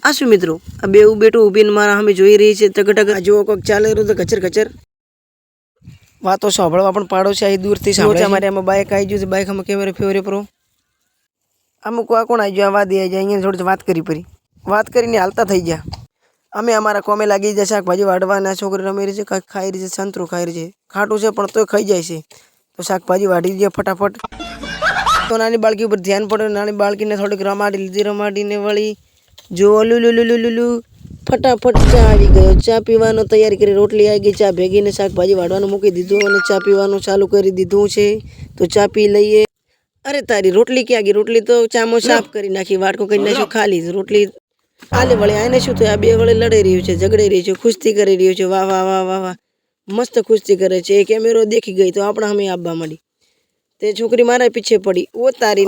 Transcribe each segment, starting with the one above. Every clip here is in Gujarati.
આશું મિત્રો આ બેવું બેઠું ઊભીને મારા સામે જોઈ રહી છે ટકટક જુઓ કોઈક ચાલે રહ્યું તો કચર કચર વાતો સાંભળવા પણ પાડો છે અહીં દૂરથી સાંભળે અમારે આમાં બાઇક આવી ગયું છે બાઇક આમાં કેમેરે ફેવરે પ્રો અમુક આ કોણ આવી ગયો આ વાદી આવી જાય અહીંયા થોડી વાત કરી પરી વાત કરીને હાલતા થઈ ગયા અમે અમારા કોમે લાગી જાય શાકભાજી વાઢવાના છોકરી રમી રહી છે કાંઈક ખાઈ રહી છે સંતરું ખાઈ રહી છે ખાટું છે પણ તોય ખાઈ જાય છે તો શાકભાજી વાઢી દે ફટાફટ તો નાની બાળકી ઉપર ધ્યાન પડે નાની બાળકીને થોડીક રમાડી લીધી રમાડીને વળી જો લુલુલુલુલુલુ ફટાફટ ચા આવી ગયો ચા પીવાનો તૈયારી કરી રોટલી આવી ગઈ ચા ભેગીને શાકભાજી વાળવાનું મૂકી દીધું અને ચા પીવાનું ચાલુ કરી દીધું છે તો ચા પી લઈએ અરે તારી રોટલી ક્યાં ગઈ રોટલી તો ચામો સાફ કરી નાખી વાટકો કરી નાખ્યો ખાલી રોટલી આલે વળી આને શું થયું આ બે વળી લડાઈ રહ્યું છે ઝઘડાઈ રહ્યું છે ખુશતી કરી રહ્યું છે વાહ વાહ વાહ વાહ વાહ મસ્ત ખુશતી કરે છે એ કેમેરો દેખી ગઈ તો આપણે અમે આવવા માંડી તે છોકરી મારા પીછે પડી ઓ તારી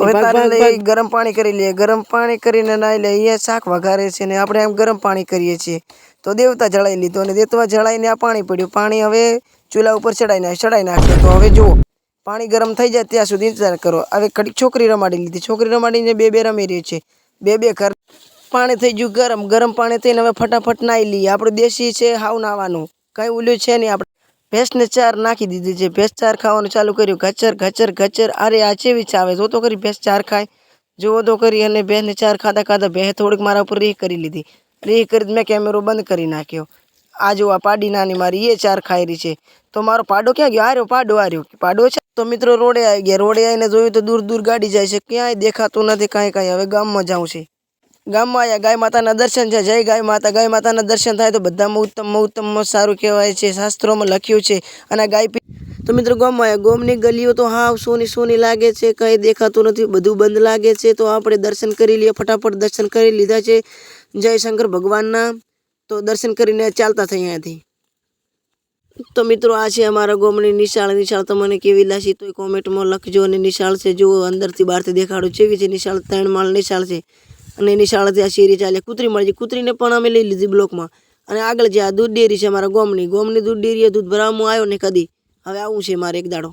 ગરમ પાણી કરી લે ગરમ પાણી કરીને નાઈ લે અહીંયા શાક વઘારે છે ને આપણે એમ ગરમ પાણી કરીએ છીએ તો દેવતા જળાઈ લીધો અને દેવતા જળાઈને આ પાણી પડ્યું પાણી હવે ચૂલા ઉપર ચડાઈ નાખ્યો તો હવે જુઓ પાણી ગરમ થઈ જાય ત્યાં સુધી ઇંતજાર કરો હવે ઘડીક છોકરી રમાડી લીધી છોકરી રમાડીને બે રમી રહી છે બે ઘર પાણી થઈ ગયું ગરમ ગરમ પાણી થઈને હવે ફટાફટ નાઈ લઈએ આપણું દેશી છે હાવ નાવાનું કંઈ ઓલું છે નહીં આપણે ભેંસને ચાર નાખી દીધી છે ભેંસ ચાર ખાવાનું ચાલુ કર્યું ઘચર ઘચર ઘચર અરે આ ચેવી ચાવે જો તો કરી ભેંસ ચાર ખાય જુઓ તો કરી અને ભેંસને ચાર ખાતા ભેંસ થોડીક મારા ઉપર રીહ કરી લીધી રીહ કરી મેં કેમેરો બંધ કરી નાખ્યો આ જો આ પાડી નાની મારી એ ચાર ખાઈ રહી છે તો મારો પાડો ક્યાં ગયો પાડો છે તો મિત્રો રોડે આવી ગયા રોડે આવીને જોયું તો દૂર દૂર ગાડી જાય છે ક્યાંય દેખાતું નથી કાંઈ હવે ગામમાં જાઉં છે ગામમાં આવ્યા ગાય માતાના દર્શન છે જય ગાય માતાના દર્શન થાય તો બધામાં ઉત્તમ સારું કહેવાય છે શાસ્ત્રોમાં લખ્યું છે અને ગાય તો મિત્રો ગામમાં આવ્યા ગામની ગલીઓ તો હાવ સોની લાગે છે કંઈ દેખાતું નથી બધું બંધ લાગે છે તો આપણે દર્શન કરી લઈએ ફટાફટ દર્શન કરી લીધા છે જય શંકર ભગવાનના તો દર્શન કરીને ચાલતા થઈ અહીંયાથી તો મિત્રો આ છે અમારા ગામની નિશાળ તમને કેવી લાગી તો કોમેન્ટમાં લખજો અને નિશાળ છે જુઓ અંદરથી બહારથી દેખાડો જેવી છે નિશાળ 3 માળ નિશાળ છે અને નિશાળથી આ શેરી ચાલે કૂતરી મળી છે કૂતરીને પણ અમે લઈ લીધી બ્લોકમાં અને આગળ જે આ દૂધ ડેરી છે અમારા ગામની દૂધ ડેરીએ દૂધ ભરાવામાં આવ્યો ને કદી હવે આવું છે મારે એક દાડો